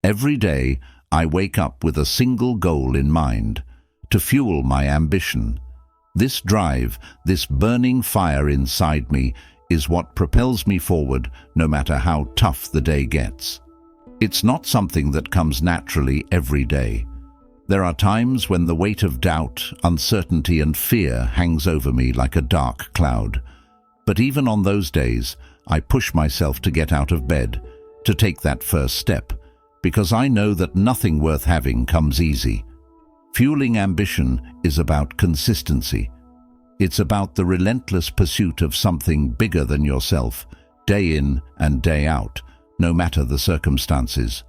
Every day, I wake up with a single goal in mind: to fuel my ambition. This drive, this burning fire inside me, is what propels me forward no matter how tough the day gets. It's not something that comes naturally every day. There are times when the weight of doubt, uncertainty, and fear hangs over me like a dark cloud. But even on those days, I push myself to get out of bed, to take that first step, because I know that nothing worth having comes easy. Fueling ambition is about consistency. It's about the relentless pursuit of something bigger than yourself, day in and day out, no matter the circumstances.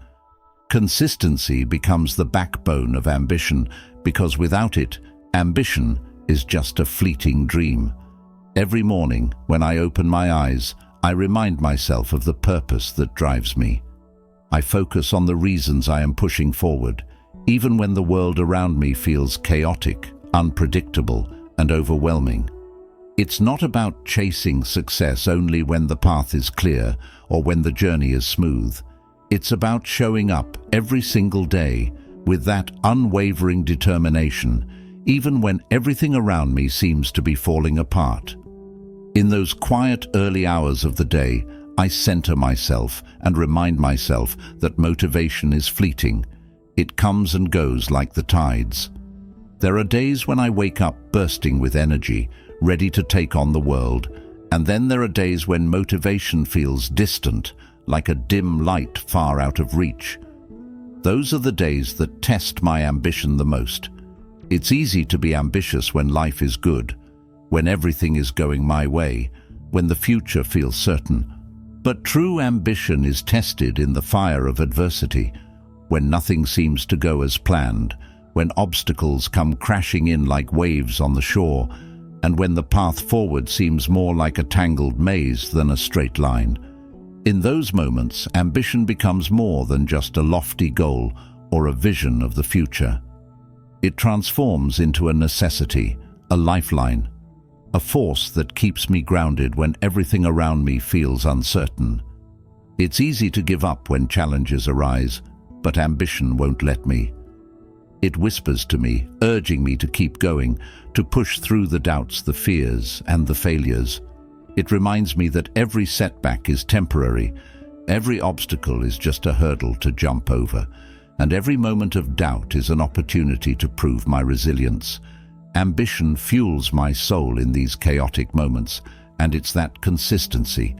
Consistency becomes the backbone of ambition, because without it, ambition is just a fleeting dream. Every morning, when I open my eyes, I remind myself of the purpose that drives me. I focus on the reasons I am pushing forward, even when the world around me feels chaotic, unpredictable, and overwhelming. It's not about chasing success only when the path is clear or when the journey is smooth. It's about showing up every single day with that unwavering determination, even when everything around me seems to be falling apart. In those quiet early hours of the day, I center myself and remind myself that motivation is fleeting. It comes and goes like the tides. There are days when I wake up bursting with energy, ready to take on the world, and then there are days when motivation feels distant, like a dim light far out of reach. Those are the days that test my ambition the most. It's easy to be ambitious when life is good, when everything is going my way, when the future feels certain. But true ambition is tested in the fire of adversity, when nothing seems to go as planned, when obstacles come crashing in like waves on the shore, and when the path forward seems more like a tangled maze than a straight line. In those moments, ambition becomes more than just a lofty goal or a vision of the future. It transforms into a necessity, a lifeline, a force that keeps me grounded when everything around me feels uncertain. It's easy to give up when challenges arise, but ambition won't let me. It whispers to me, urging me to keep going, to push through the doubts, the fears, and the failures. It reminds me that every setback is temporary, every obstacle is just a hurdle to jump over, and every moment of doubt is an opportunity to prove my resilience. Ambition fuels my soul in these chaotic moments, and it's that consistency,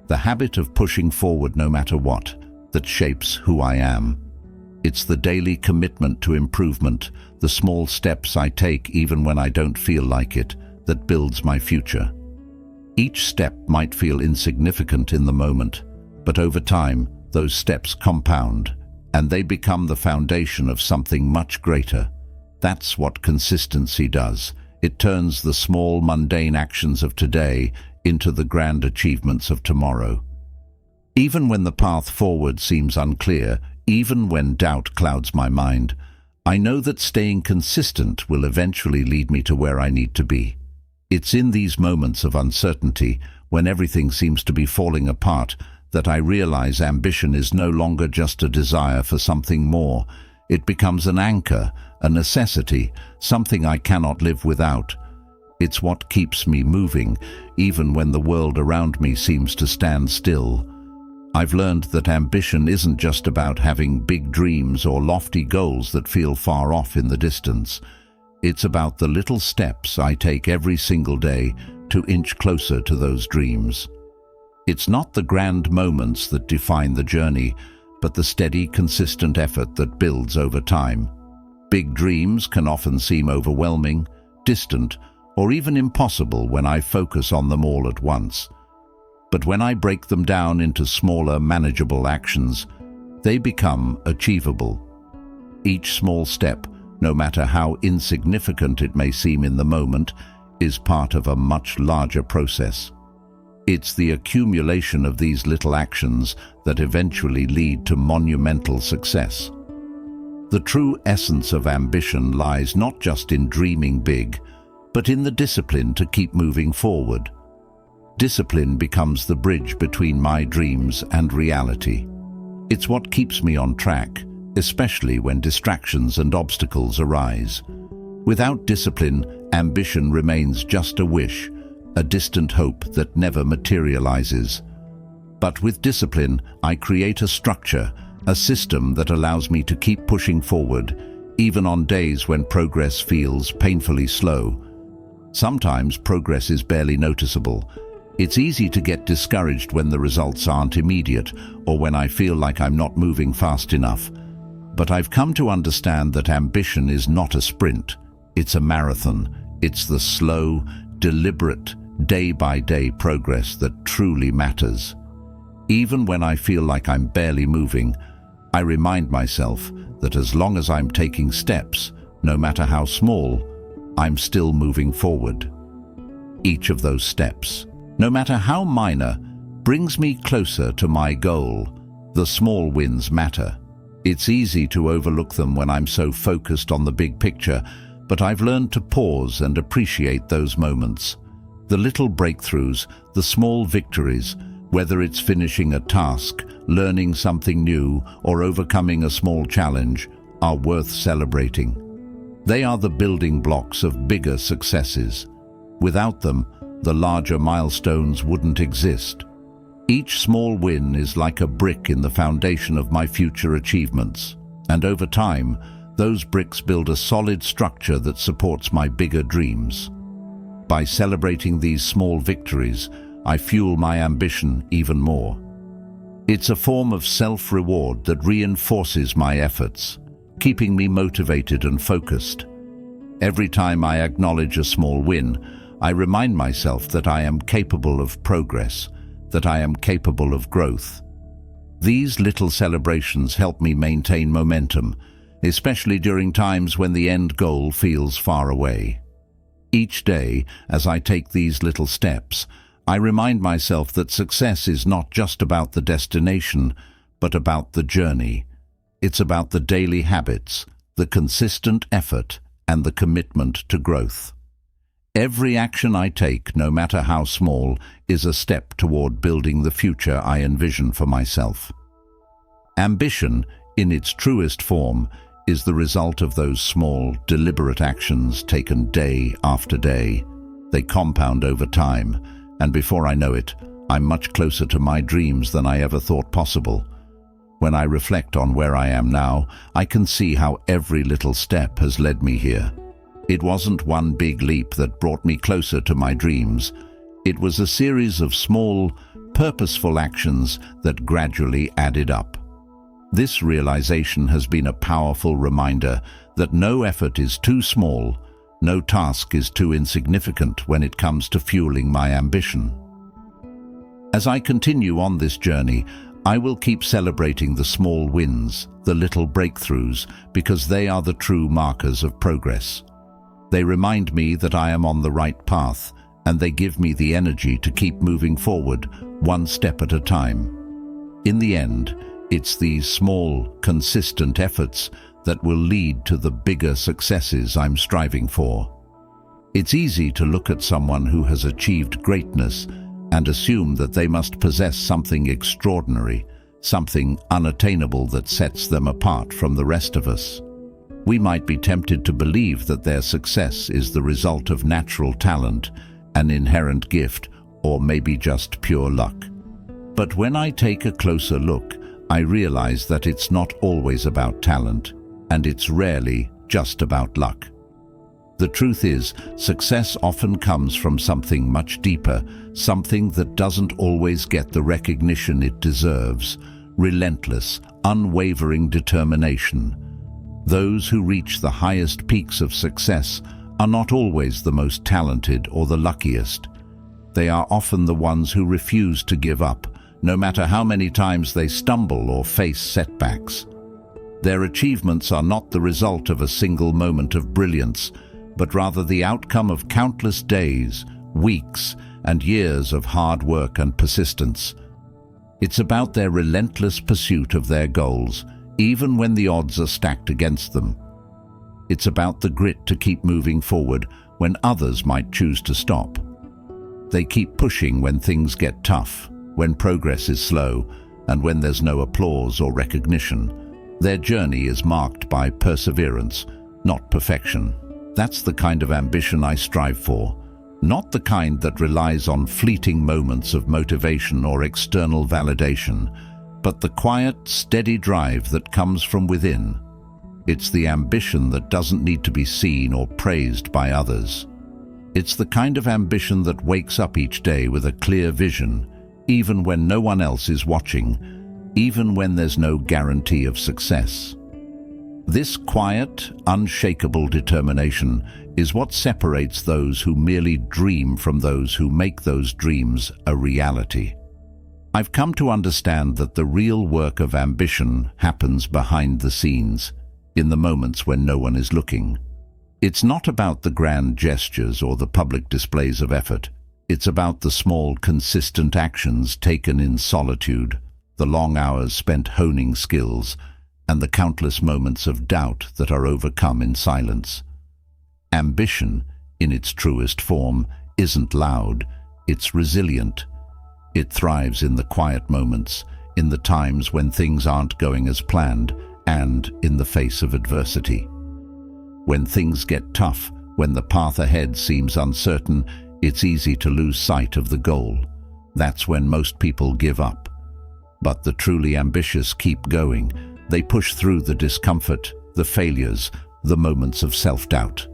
the habit of pushing forward no matter what, that shapes who I am. It's the daily commitment to improvement, the small steps I take even when I don't feel like it, that builds my future. Each step might feel insignificant in the moment, but over time, those steps compound, and they become the foundation of something much greater. That's what consistency does. It turns the small, mundane actions of today into the grand achievements of tomorrow. Even when the path forward seems unclear, even when doubt clouds my mind, I know that staying consistent will eventually lead me to where I need to be. It's in these moments of uncertainty, when everything seems to be falling apart, that I realize ambition is no longer just a desire for something more. It becomes an anchor, a necessity, something I cannot live without. It's what keeps me moving, even when the world around me seems to stand still. I've learned that ambition isn't just about having big dreams or lofty goals that feel far off in the distance. It's about the little steps I take every single day to inch closer to those dreams. It's not the grand moments that define the journey, but the steady, consistent effort that builds over time. Big dreams can often seem overwhelming, distant, or even impossible when I focus on them all at once. But when I break them down into smaller, manageable actions, they become achievable. Each small step, no matter how insignificant it may seem in the moment, is part of a much larger process. It's the accumulation of these little actions that eventually lead to monumental success. The true essence of ambition lies not just in dreaming big, but in the discipline to keep moving forward. Discipline becomes the bridge between my dreams and reality. It's what keeps me on track, especially when distractions and obstacles arise. Without discipline, ambition remains just a wish, a distant hope that never materializes. But with discipline, I create a structure, a system that allows me to keep pushing forward, even on days when progress feels painfully slow. Sometimes progress is barely noticeable. It's easy to get discouraged when the results aren't immediate or when I feel like I'm not moving fast enough. But I've come to understand that ambition is not a sprint. It's a marathon. It's the slow, deliberate, day-by-day progress that truly matters. Even when I feel like I'm barely moving, I remind myself that as long as I'm taking steps, no matter how small, I'm still moving forward. Each of those steps, no matter how minor, brings me closer to my goal. The small wins matter. It's easy to overlook them when I'm so focused on the big picture, but I've learned to pause and appreciate those moments. The little breakthroughs, the small victories, whether it's finishing a task, learning something new, or overcoming a small challenge, are worth celebrating. They are the building blocks of bigger successes. Without them, the larger milestones wouldn't exist. Each small win is like a brick in the foundation of my future achievements, and over time, those bricks build a solid structure that supports my bigger dreams. By celebrating these small victories, I fuel my ambition even more. It's a form of self-reward that reinforces my efforts, keeping me motivated and focused. Every time I acknowledge a small win, I remind myself that I am capable of progress, that I am capable of growth. These little celebrations help me maintain momentum, especially during times when the end goal feels far away. Each day, as I take these little steps, I remind myself that success is not just about the destination, but about the journey. It's about the daily habits, the consistent effort, and the commitment to growth. Every action I take, no matter how small, is a step toward building the future I envision for myself. Ambition, in its truest form, is the result of those small, deliberate actions taken day after day. They compound over time, and before I know it, I'm much closer to my dreams than I ever thought possible. When I reflect on where I am now, I can see how every little step has led me here. It wasn't one big leap that brought me closer to my dreams. It was a series of small, purposeful actions that gradually added up. This realization has been a powerful reminder that no effort is too small, no task is too insignificant when it comes to fueling my ambition. As I continue on this journey, I will keep celebrating the small wins, the little breakthroughs, because they are the true markers of progress. They remind me that I am on the right path, and they give me the energy to keep moving forward, one step at a time. In the end, it's these small, consistent efforts that will lead to the bigger successes I'm striving for. It's easy to look at someone who has achieved greatness and assume that they must possess something extraordinary, something unattainable that sets them apart from the rest of us. We might be tempted to believe that their success is the result of natural talent, an inherent gift, or maybe just pure luck. But when I take a closer look, I realize that it's not always about talent, and it's rarely just about luck. The truth is, success often comes from something much deeper, something that doesn't always get the recognition it deserves: relentless, unwavering determination. Those who reach the highest peaks of success are not always the most talented or the luckiest. They are often the ones who refuse to give up, no matter how many times they stumble or face setbacks. Their achievements are not the result of a single moment of brilliance, but rather the outcome of countless days, weeks, and years of hard work and persistence. It's about their relentless pursuit of their goals, even when the odds are stacked against them. It's about the grit to keep moving forward when others might choose to stop. They keep pushing when things get tough, when progress is slow, and when there's no applause or recognition, their journey is marked by perseverance, not perfection. That's the kind of ambition I strive for, not the kind that relies on fleeting moments of motivation or external validation, but the quiet, steady drive that comes from within. It's the ambition that doesn't need to be seen or praised by others. It's the kind of ambition that wakes up each day with a clear vision, even when no one else is watching, even when there's no guarantee of success. This quiet, unshakable determination is what separates those who merely dream from those who make those dreams a reality. I've come to understand that the real work of ambition happens behind the scenes, in the moments when no one is looking. It's not about the grand gestures or the public displays of effort. It's about the small, consistent actions taken in solitude, the long hours spent honing skills, and the countless moments of doubt that are overcome in silence. Ambition, in its truest form, isn't loud, it's resilient. It thrives in the quiet moments, in the times when things aren't going as planned, and in the face of adversity. When things get tough, when the path ahead seems uncertain, it's easy to lose sight of the goal. That's when most people give up. But the truly ambitious keep going. They push through the discomfort, the failures, the moments of self-doubt.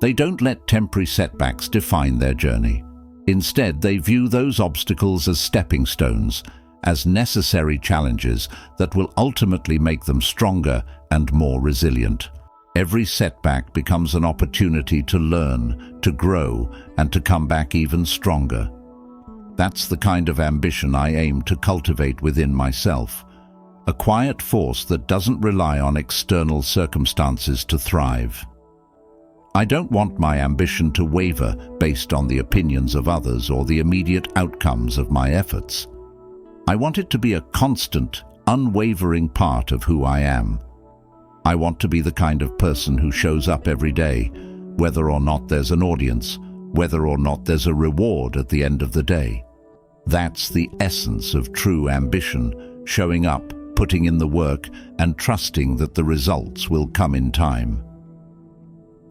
They don't let temporary setbacks define their journey. Instead, they view those obstacles as stepping stones, as necessary challenges that will ultimately make them stronger and more resilient. Every setback becomes an opportunity to learn, to grow, and to come back even stronger. That's the kind of ambition I aim to cultivate within myself. A quiet force that doesn't rely on external circumstances to thrive. I don't want my ambition to waver based on the opinions of others or the immediate outcomes of my efforts. I want it to be a constant, unwavering part of who I am. I want to be the kind of person who shows up every day, whether or not there's an audience, whether or not there's a reward at the end of the day. That's the essence of true ambition, showing up, putting in the work, and trusting that the results will come in time.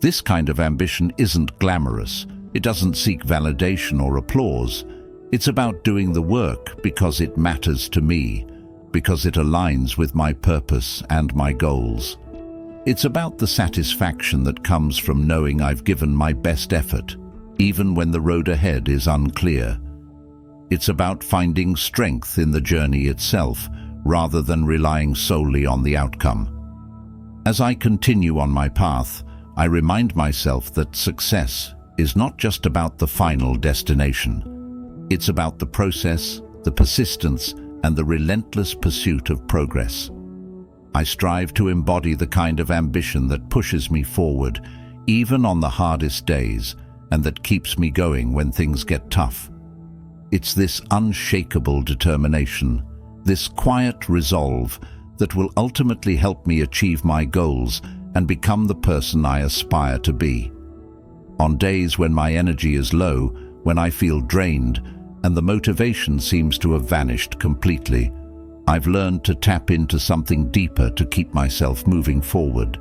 This kind of ambition isn't glamorous. It doesn't seek validation or applause. It's about doing the work because it matters to me, because it aligns with my purpose and my goals. It's about the satisfaction that comes from knowing I've given my best effort, even when the road ahead is unclear. It's about finding strength in the journey itself, rather than relying solely on the outcome. As I continue on my path, I remind myself that success is not just about the final destination. It's about the process, the persistence, and the relentless pursuit of progress. I strive to embody the kind of ambition that pushes me forward, even on the hardest days, and that keeps me going when things get tough. It's this unshakable determination, this quiet resolve, that will ultimately help me achieve my goals and become the person I aspire to be. On days when my energy is low, when I feel drained, and the motivation seems to have vanished completely, I've learned to tap into something deeper to keep myself moving forward.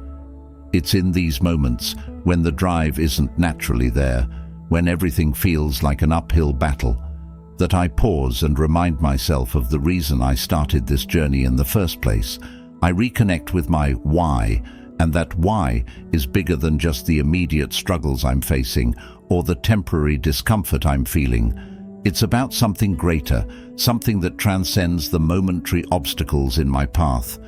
It's in these moments, when the drive isn't naturally there, when everything feels like an uphill battle, that I pause and remind myself of the reason I started this journey in the first place. I reconnect with my why, and that why is bigger than just the immediate struggles I'm facing or the temporary discomfort I'm feeling. It's about something greater, something that transcends the momentary obstacles in my path.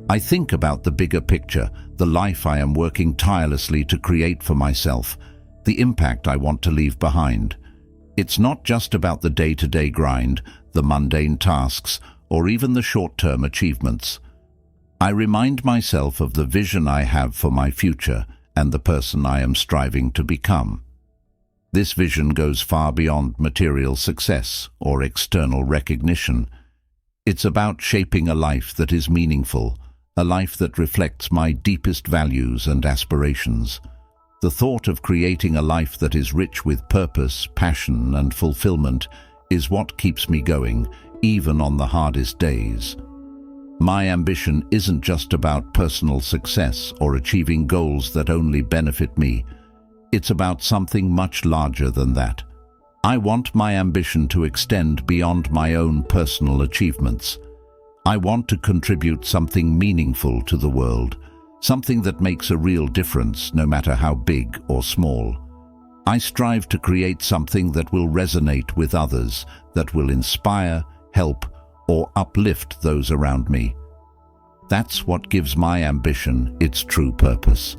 I think about the bigger picture, the life I am working tirelessly to create for myself, the impact I want to leave behind. It's not just about the day-to-day grind, the mundane tasks, or even the short-term achievements. I remind myself of the vision I have for my future and the person I am striving to become. This vision goes far beyond material success or external recognition. It's about shaping a life that is meaningful, a life that reflects my deepest values and aspirations. The thought of creating a life that is rich with purpose, passion, and fulfillment is what keeps me going. even on the hardest days. My ambition isn't just about personal success or achieving goals that only benefit me. It's about something much larger than that. I want my ambition to extend beyond my own personal achievements. I want to contribute something meaningful to the world, something that makes a real difference no matter how big or small. I strive to create something that will resonate with others, that will inspire, help, or uplift those around me. That's what gives my ambition its true purpose.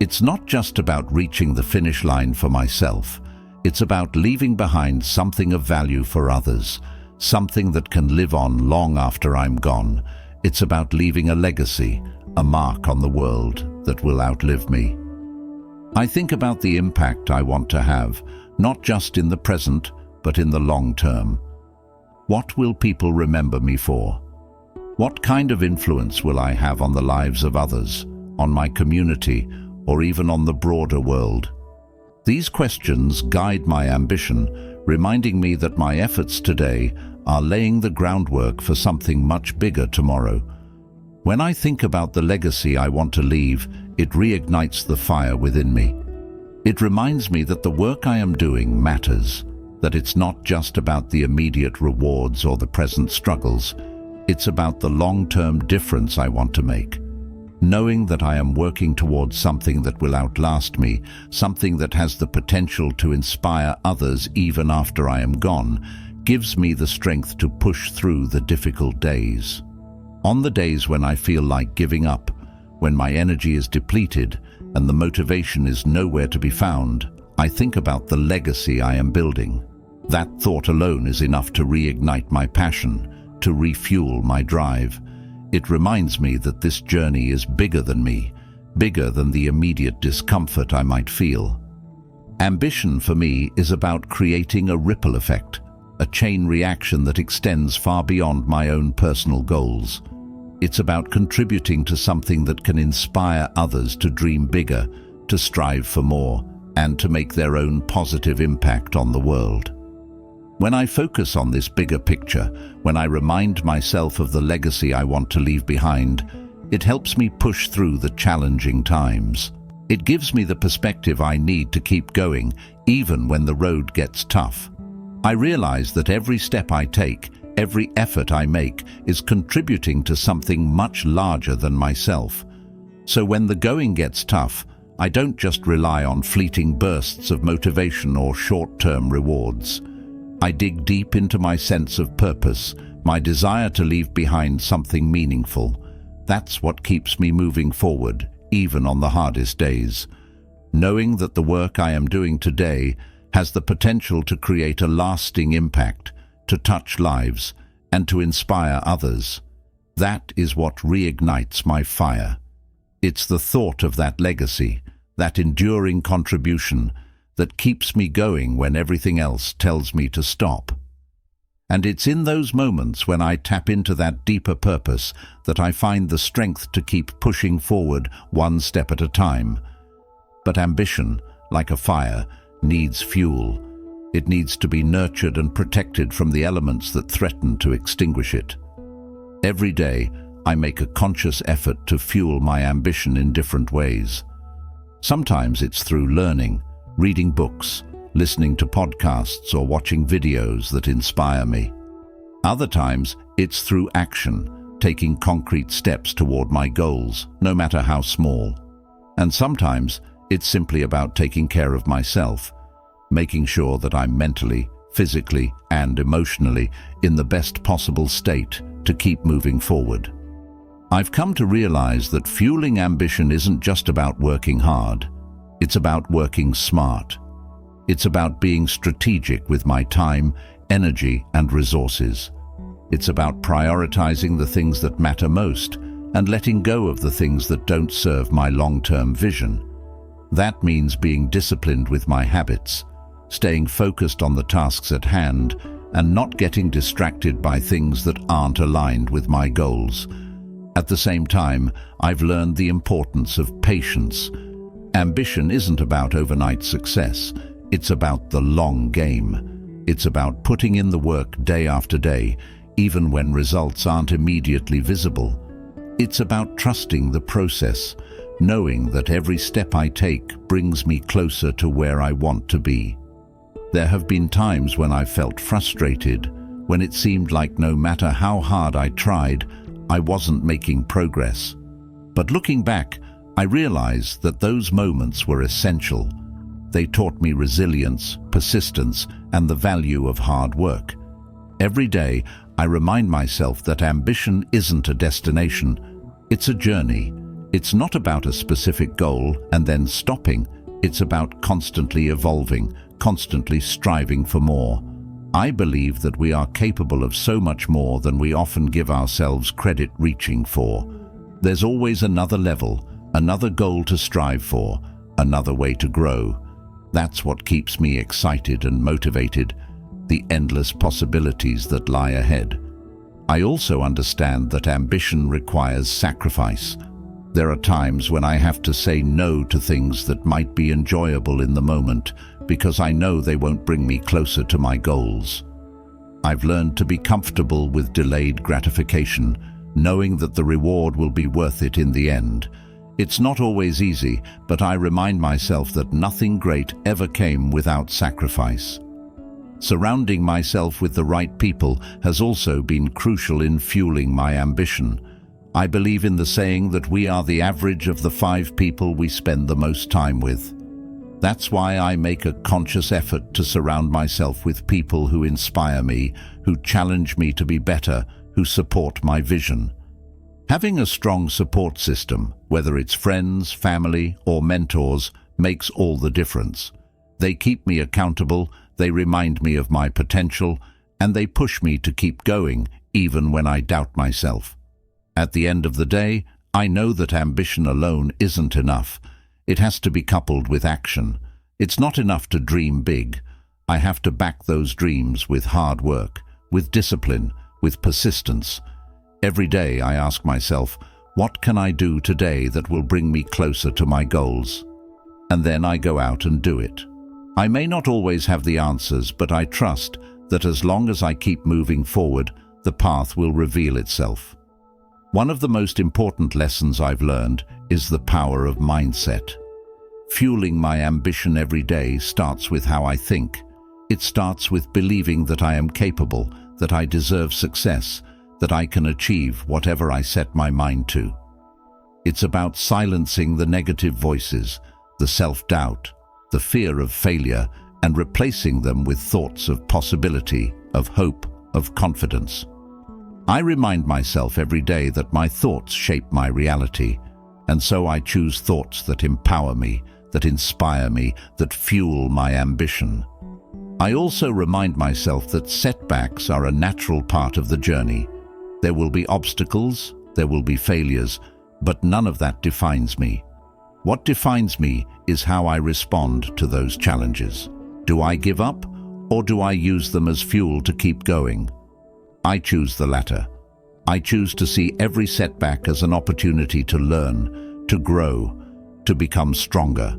It's not just about reaching the finish line for myself. It's about leaving behind something of value for others, something that can live on long after I'm gone. It's about leaving a legacy, a mark on the world that will outlive me. I think about the impact I want to have, not just in the present, but in the long term. What will people remember me for? What kind of influence will I have on the lives of others, on my community, or even on the broader world? These questions guide my ambition, reminding me that my efforts today are laying the groundwork for something much bigger tomorrow. When I think about the legacy I want to leave, it reignites the fire within me. It reminds me that the work I am doing matters, that it's not just about the immediate rewards or the present struggles. It's about the long-term difference I want to make. Knowing that I am working towards something that will outlast me, something that has the potential to inspire others even after I am gone, gives me the strength to push through the difficult days. On the days when I feel like giving up, when my energy is depleted and the motivation is nowhere to be found, I think about the legacy I am building. That thought alone is enough to reignite my passion, to refuel my drive. It reminds me that this journey is bigger than me, bigger than the immediate discomfort I might feel. Ambition for me is about creating a ripple effect, a chain reaction that extends far beyond my own personal goals. It's about contributing to something that can inspire others to dream bigger, to strive for more, and to make their own positive impact on the world. When I focus on this bigger picture, when I remind myself of the legacy I want to leave behind, it helps me push through the challenging times. It gives me the perspective I need to keep going, even when the road gets tough. I realize that every step I take, every effort I make, is contributing to something much larger than myself. So when the going gets tough, I don't just rely on fleeting bursts of motivation or short-term rewards. I dig deep into my sense of purpose, my desire to leave behind something meaningful. That's what keeps me moving forward, even on the hardest days. Knowing that the work I am doing today has the potential to create a lasting impact, to touch lives, and to inspire others. That is what reignites my fire. It's the thought of that legacy, that enduring contribution, that keeps me going when everything else tells me to stop. And it's in those moments when I tap into that deeper purpose that I find the strength to keep pushing forward one step at a time. But ambition, like a fire, needs fuel. It needs to be nurtured and protected from the elements that threaten to extinguish it. Every day, I make a conscious effort to fuel my ambition in different ways. Sometimes it's through learning, reading books, listening to podcasts, or watching videos that inspire me. Other times, it's through action, taking concrete steps toward my goals, no matter how small. And sometimes, it's simply about taking care of myself, making sure that I'm mentally, physically, and emotionally in the best possible state to keep moving forward. I've come to realize that fueling ambition isn't just about working hard. It's about working smart. It's about being strategic with my time, energy, and resources. It's about prioritizing the things that matter most and letting go of the things that don't serve my long-term vision. That means being disciplined with my habits, staying focused on the tasks at hand, and not getting distracted by things that aren't aligned with my goals. At the same time, I've learned the importance of patience. Ambition isn't about overnight success. It's about the long game. It's about putting in the work day after day, even when results aren't immediately visible. It's about trusting the process, knowing that every step I take brings me closer to where I want to be. There have been times when I felt frustrated, when it seemed like no matter how hard I tried, I wasn't making progress. But looking back, I realized that those moments were essential. They taught me resilience, persistence, and the value of hard work. Every day, I remind myself that ambition isn't a destination, it's a journey. It's not about a specific goal and then stopping. It's about constantly evolving, constantly striving for more. I believe that we are capable of so much more than we often give ourselves credit reaching for. There's always another level, another goal to strive for, another way to grow. That's what keeps me excited and motivated, the endless possibilities that lie ahead. I also understand that ambition requires sacrifice. There are times when I have to say no to things that might be enjoyable in the moment because I know they won't bring me closer to my goals. I've learned to be comfortable with delayed gratification, knowing that the reward will be worth it in the end. It's not always easy, but I remind myself that nothing great ever came without sacrifice. Surrounding myself with the right people has also been crucial in fueling my ambition. I believe in the saying that we are the average of the 5 people we spend the most time with. That's why I make a conscious effort to surround myself with people who inspire me, who challenge me to be better, who support my vision. Having a strong support system, whether it's friends, family, or mentors, makes all the difference. They keep me accountable, they remind me of my potential, and they push me to keep going, even when I doubt myself. At the end of the day, I know that ambition alone isn't enough. It has to be coupled with action. It's not enough to dream big. I have to back those dreams with hard work, with discipline, with persistence. Every day I ask myself, what can I do today that will bring me closer to my goals? And then I go out and do it. I may not always have the answers, but I trust that as long as I keep moving forward, the path will reveal itself. One of the most important lessons I've learned is the power of mindset. Fueling my ambition every day starts with how I think. It starts with believing that I am capable, that I deserve success, that I can achieve whatever I set my mind to. It's about silencing the negative voices, the self-doubt, the fear of failure, and replacing them with thoughts of possibility, of hope, of confidence. I remind myself every day that my thoughts shape my reality, and so I choose thoughts that empower me, that inspire me, that fuel my ambition. I also remind myself that setbacks are a natural part of the journey. There will be obstacles, there will be failures, but none of that defines me. What defines me is how I respond to those challenges. Do I give up, or do I use them as fuel to keep going? I choose the latter. I choose to see every setback as an opportunity to learn, to grow, to become stronger.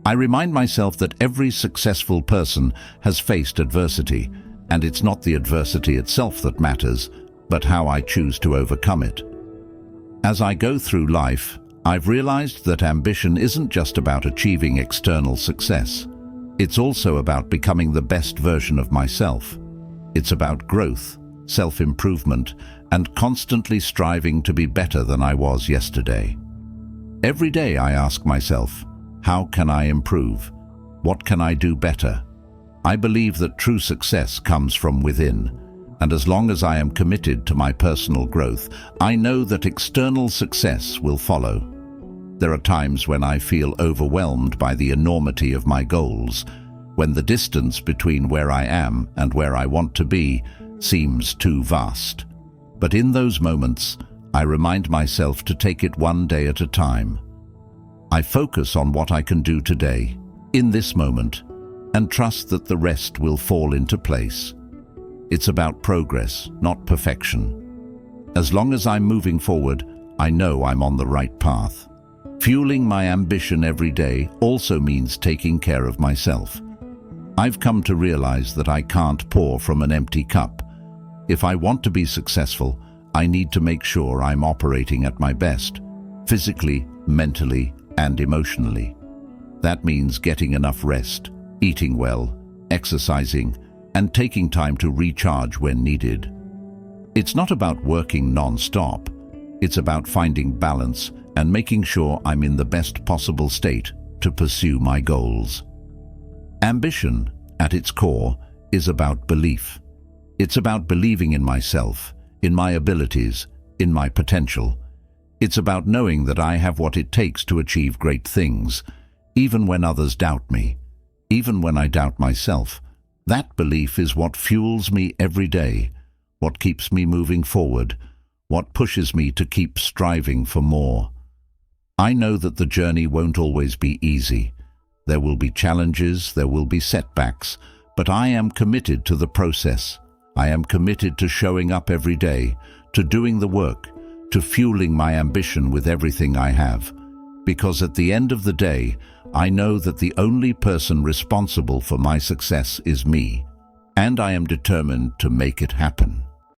I remind myself that every successful person has faced adversity, and it's not the adversity itself that matters, but how I choose to overcome it. As I go through life, I've realized that ambition isn't just about achieving external success. It's also about becoming the best version of myself. It's about growth, self-improvement, and constantly striving to be better than I was yesterday. Every day I ask myself, how can I improve? What can I do better? I believe that true success comes from within, and as long as I am committed to my personal growth, I know that external success will follow. There are times when I feel overwhelmed by the enormity of my goals, when the distance between where I am and where I want to be seems too vast. But in those moments, I remind myself to take it one day at a time. I focus on what I can do today, in this moment, and trust that the rest will fall into place. It's about progress, not perfection. As long as I'm moving forward, I know I'm on the right path. Fueling my ambition every day also means taking care of myself. I've come to realize that I can't pour from an empty cup. If I want to be successful, I need to make sure I'm operating at my best, physically, mentally, and emotionally. That means getting enough rest, eating well, exercising, and taking time to recharge when needed. It's not about working non-stop. It's about finding balance and making sure I'm in the best possible state to pursue my goals. Ambition, at its core, is about belief. It's about believing in myself, in my abilities, in my potential. It's about knowing that I have what it takes to achieve great things, even when others doubt me, even when I doubt myself. That belief is what fuels me every day, what keeps me moving forward, what pushes me to keep striving for more. I know that the journey won't always be easy. There will be challenges, there will be setbacks, but I am committed to the process. I am committed to showing up every day, to doing the work, to fueling my ambition with everything I have. Because at the end of the day, I know that the only person responsible for my success is me, and I am determined to make it happen.